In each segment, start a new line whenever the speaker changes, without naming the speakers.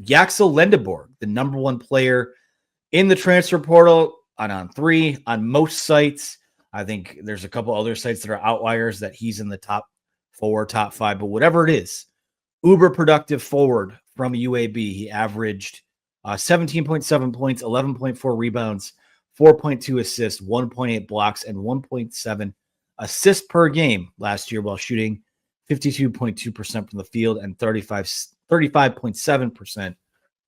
Yaxel Lendeborg, the number one player in the transfer portal on 3 on most sites. I think there's a couple other sites that are outliers that he's in the top 4, top 5, but whatever it is, uber productive forward from UAB. He averaged 17.7 points, 11.4 rebounds, 4.2 assists, 1.8 blocks, and 1.7 assists per game last year while shooting 52.2% from the field and 35.7%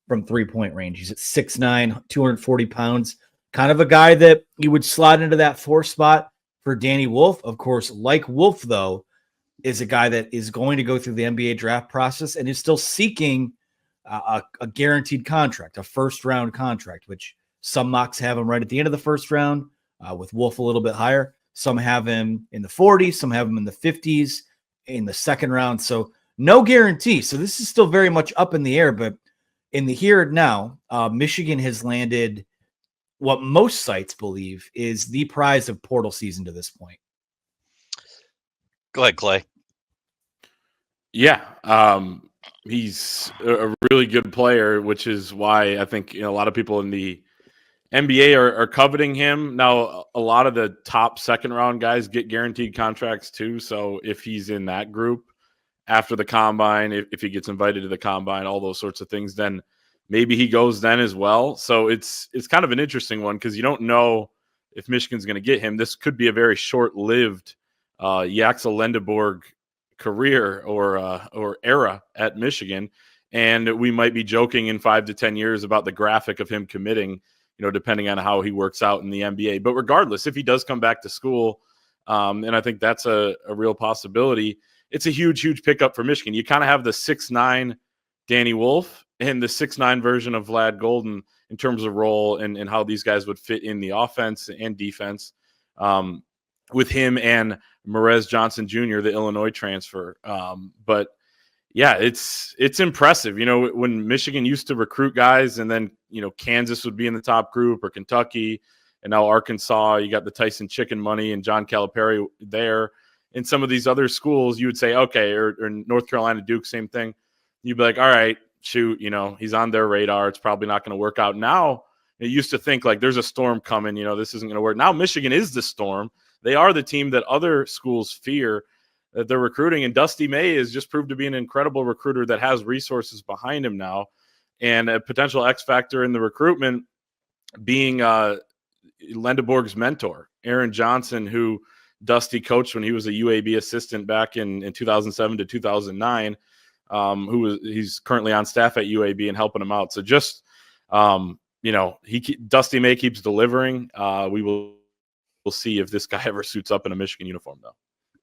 from three-point range. He's at 6'9", 240 pounds, kind of a guy that you would slot into that 4 spot for Danny Wolf. Of course, like Wolf, though, is a guy that is going to go through the NBA draft process and is still seeking a guaranteed contract, a first-round contract, which some mocks have him right at the end of the first round, with Wolf a little bit higher. Some have him in the 40s, some have him in the 50s in the second round. So no guarantee. So this is still very much up in the air, but in the here and now, Michigan has landed what most sites believe is the prize of portal season to this point.
Go ahead, Clay.
Yeah, he's a really good player, which is why I think a lot of people in the NBA are coveting him. Now, a lot of the top second-round guys get guaranteed contracts too, so if he's in that group after the combine, if he gets invited to the combine, all those sorts of things, then maybe he goes then as well. So it's kind of an interesting one because you don't know if Michigan's going to get him. This could be a very short-lived Yaxel Lendeborg career or era at Michigan, and we might be joking in 5 to 10 years about the graphic of him committing, depending on how he works out in the NBA. But regardless, if he does come back to school, and I think that's a real possibility, it's a huge pickup for Michigan. You kind of have the 6'9" Danny Wolf and the 6'9" version of Vlad Golden in terms of role and how these guys would fit in the offense and defense, with him and Merez Johnson Jr., the Illinois transfer. But yeah, it's impressive. When Michigan used to recruit guys and then, Kansas would be in the top group or Kentucky, and now Arkansas, you got the Tyson Chicken money and John Calipari there. In some of these other schools, you would say, okay, or North Carolina, Duke, same thing. You'd be like, all right, shoot, he's on their radar. It's probably not going to work out. Now, it used to think like there's a storm coming, this isn't going to work. Now Michigan is the storm. They are the team that other schools fear that they're recruiting. And Dusty May has just proved to be an incredible recruiter that has resources behind him now. And a potential X factor in the recruitment being Lendeborg's mentor, Aaron Johnson, who Dusty coached when he was a UAB assistant back in 2007 to 2009, he's currently on staff at UAB and helping him out. So just, Dusty May keeps delivering. We'll see if this guy ever suits up in a Michigan uniform, though.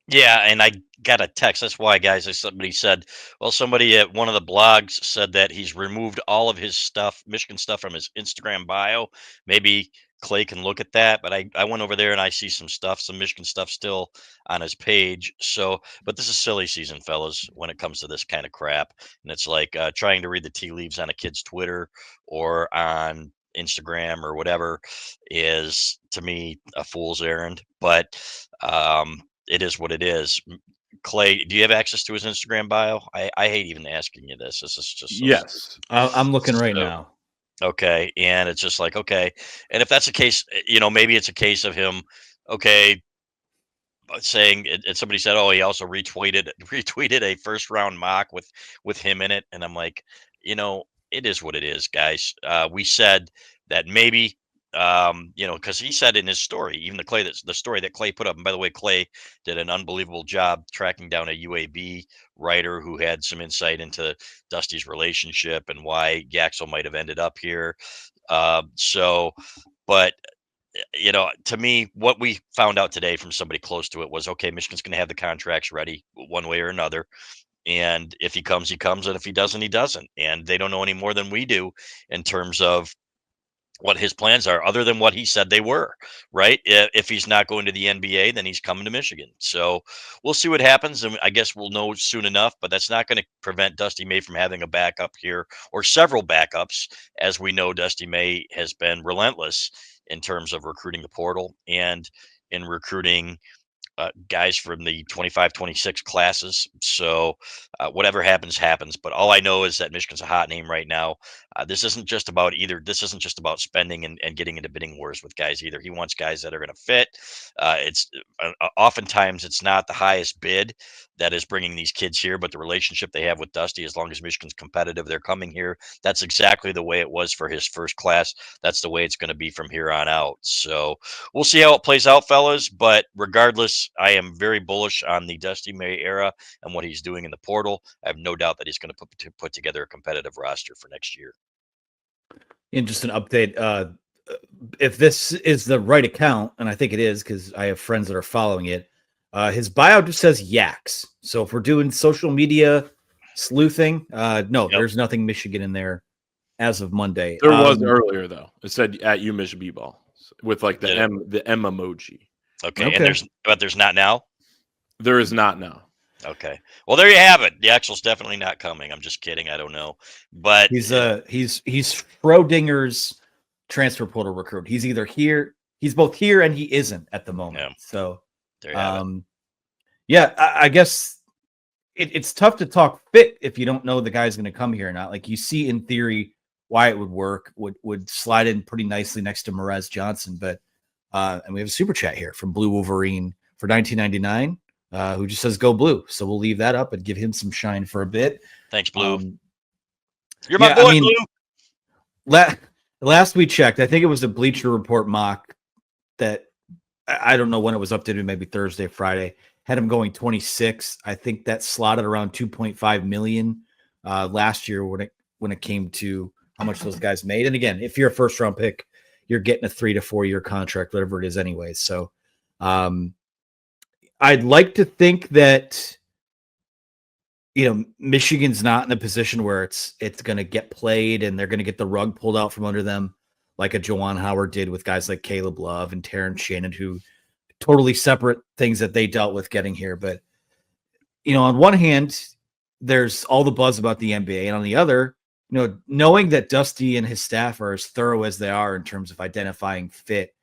Yeah, and I got a text. That's why, guys, somebody said, somebody at one of the blogs said that he's removed all of his stuff, Michigan stuff, from his Instagram bio. Maybe Clay can look at that, but I went over there and I see some Michigan stuff still on his page. So, but this is silly season, fellas, when it comes to this kind of crap. And it's like trying to read the tea leaves on a kid's Twitter or on Instagram or whatever is, to me, a fool's errand. But it is what it is. Clay, do you have access to his Instagram bio? I hate even asking you this. This is just
yes.
I'm looking right now.
Okay, and it's just like, okay, and if that's the case, maybe it's a case of him, okay, saying and somebody said, oh, he also retweeted a first round mock with him in it, and I'm like, it is what it is, guys. We said that maybe. Because he said in his story, even the story that Clay put up, and by the way, Clay did an unbelievable job tracking down a UAB writer who had some insight into Dusty's relationship and why Yaxel might have ended up here. But to me, what we found out today from somebody close to it was, okay, Michigan's going to have the contracts ready one way or another. And if he comes, he comes. And if he doesn't, he doesn't. And they don't know any more than we do in terms of what his plans are, other than what he said they were, right? If he's not going to the NBA, then he's coming to Michigan. So we'll see what happens. And I guess we'll know soon enough, but that's not going to prevent Dusty May from having a backup here or several backups. As we know, Dusty May has been relentless in terms of recruiting the portal and in recruiting guys from the 25-26 classes. So whatever happens, happens. But all I know is that Michigan's a hot name right now. This isn't just about spending and getting into bidding wars with guys either. He wants guys that are going to fit. It's oftentimes it's not the highest bid that is bringing these kids here, but the relationship they have with Dusty, as long as Michigan's competitive, they're coming here. That's exactly the way it was for his first class. That's the way it's going to be from here on out. So we'll see how it plays out, fellas. But regardless, I am very bullish on the Dusty May era and what he's doing in the portal. I have no doubt that he's going to put together a competitive roster for next year.
And just an update. If this is the right account, and I think it is because I have friends that are following it, his bio just says Yaks. So if we're doing social media sleuthing, no, there's nothing Michigan in there as of Monday.
There was earlier though. It said at UMich B-ball with like the M emoji.
Okay. And there's not now.
There is not now.
Okay. Well, there you have it. The Yaxel's definitely not coming. I'm just kidding. I don't know, but
he's Schrodinger's transfer portal recruit. He's either here, he's both here and he isn't at the moment.
Yeah.
So,
there you have it.
Yeah, I guess it's tough to talk fit if you don't know the guy's going to come here or not. Like you see in theory why it would work, would slide in pretty nicely next to Merez Johnson, but and we have a super chat here from Blue Wolverine for $19.99. Who just says go Blue. So we'll leave that up and give him some shine for a bit.
Thanks, Blue. You're my boy,
Blue. Last we checked, I think it was a Bleacher Report mock that I don't know when it was updated, maybe Thursday, Friday, had him going 26. I think that slotted around 2.5 million last year when it came to how much those guys made. And again, if you're a first round pick, you're getting a 3 to 4 year contract, whatever it is anyways. So I'd like to think that, Michigan's not in a position where it's going to get played and they're going to get the rug pulled out from under them like a Juwan Howard did with guys like Caleb Love and Terrence Shannon, who totally separate things that they dealt with getting here. But, on one hand, there's all the buzz about the NBA, and on the other, knowing that Dusty and his staff are as thorough as they are in terms of identifying fit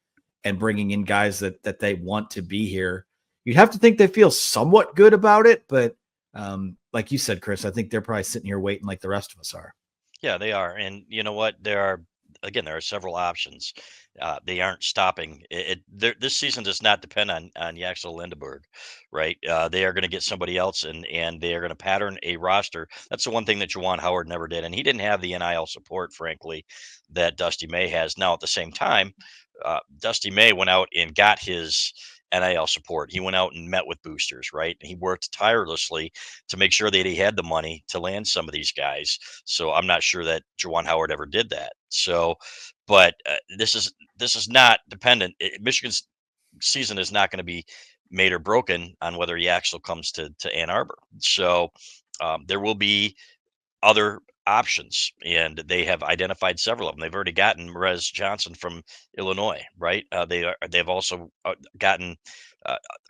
and bringing in guys that they want to be here, you'd have to think they feel somewhat good about it. But like you said, Chris, I think they're probably sitting here waiting like the rest of us are.
Yeah, they are. And you know what? There are several options. They aren't stopping. This season does not depend on Yaxel Lendeborg, right? They are going to get somebody else, and they are going to pattern a roster. That's the one thing that Juwan Howard never did, and he didn't have the NIL support, frankly, that Dusty May has. Now, at the same time, Dusty May went out and got his NIL support. He went out and met with boosters, right? He worked tirelessly to make sure that he had the money to land some of these guys. So I'm not sure that Juwan Howard ever did that. So, but this is not dependent. Michigan's season is not going to be made or broken on whether Yaxel comes to Ann Arbor. So there will be other options, and they have identified several of them. They've already gotten Merez Johnson from Illinois, right? They've also gotten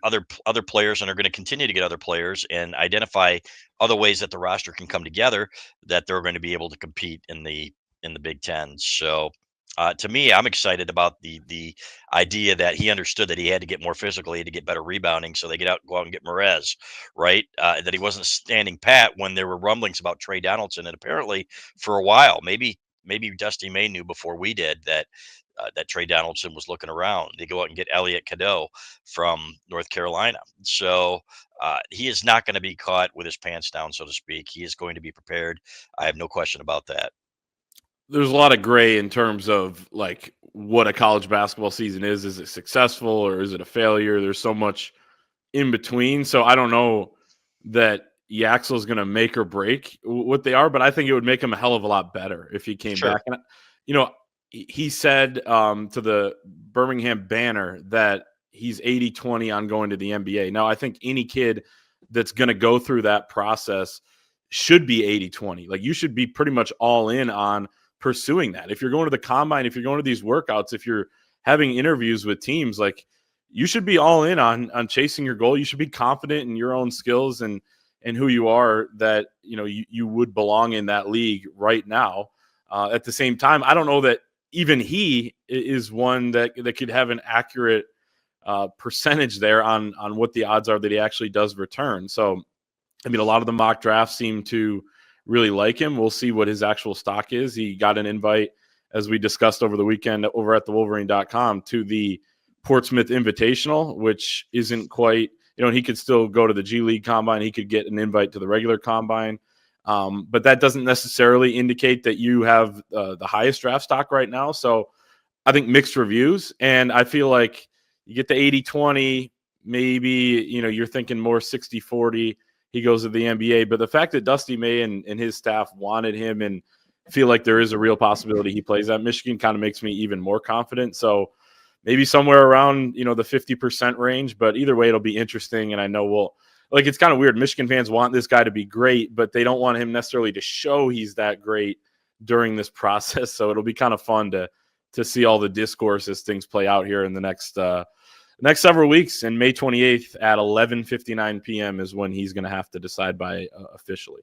other players, and are going to continue to get other players and identify other ways that the roster can come together that they're going to be able to compete in the Big Ten. So to me, I'm excited about the idea that he understood that he had to get more physical, he had to get better rebounding, so they go out and get Merez, right? That he wasn't standing pat when there were rumblings about Trey Donaldson, and apparently for a while, maybe Dusty May knew before we did that Trey Donaldson was looking around. They go out and get Elliot Cadeau from North Carolina, so he is not going to be caught with his pants down, so to speak. He is going to be prepared. I have no question about that.
There's a lot of gray in terms of like what a college basketball season is. Is it successful or is it a failure? There's so much in between. So I don't know that Yaxel is going to make or break what they are, but I think it would make him a hell of a lot better if he came back. And, he said to the Birmingham Banner that he's 80-20 on going to the NBA. Now, I think any kid that's going to go through that process should be 80-20. Like you should be pretty much all in on pursuing that. If you're going to the combine, if you're going to these workouts, if you're having interviews with teams, like you should be all in on chasing your goal. You should be confident in your own skills and who you are, that you would belong in that league right now. At the same time, I don't know that even he is one that could have an accurate percentage there on what the odds are that he actually does return. So, I mean, a lot of the mock drafts seem to really like him. We'll see what his actual stock is. He got an invite, as we discussed over the weekend over at thewolverine.com, to the Portsmouth Invitational, which isn't quite, he could still go to the G League Combine. He could get an invite to the regular Combine. But that doesn't necessarily indicate that you have the highest draft stock right now. So I think mixed reviews. And I feel like you get the 80-20, maybe, you're thinking more 60-40. He goes to the NBA. But the fact that Dusty May and his staff wanted him and feel like there is a real possibility he plays at Michigan kind of makes me even more confident. So maybe somewhere around, the 50% range. But either way, it'll be interesting. And I know it's kind of weird. Michigan fans want this guy to be great, but they don't want him necessarily to show he's that great during this process. So it'll be kind of fun to see all the discourse as things play out here in the next several weeks. And May 28th at 11:59 p.m. is when he's going to have to decide by officially.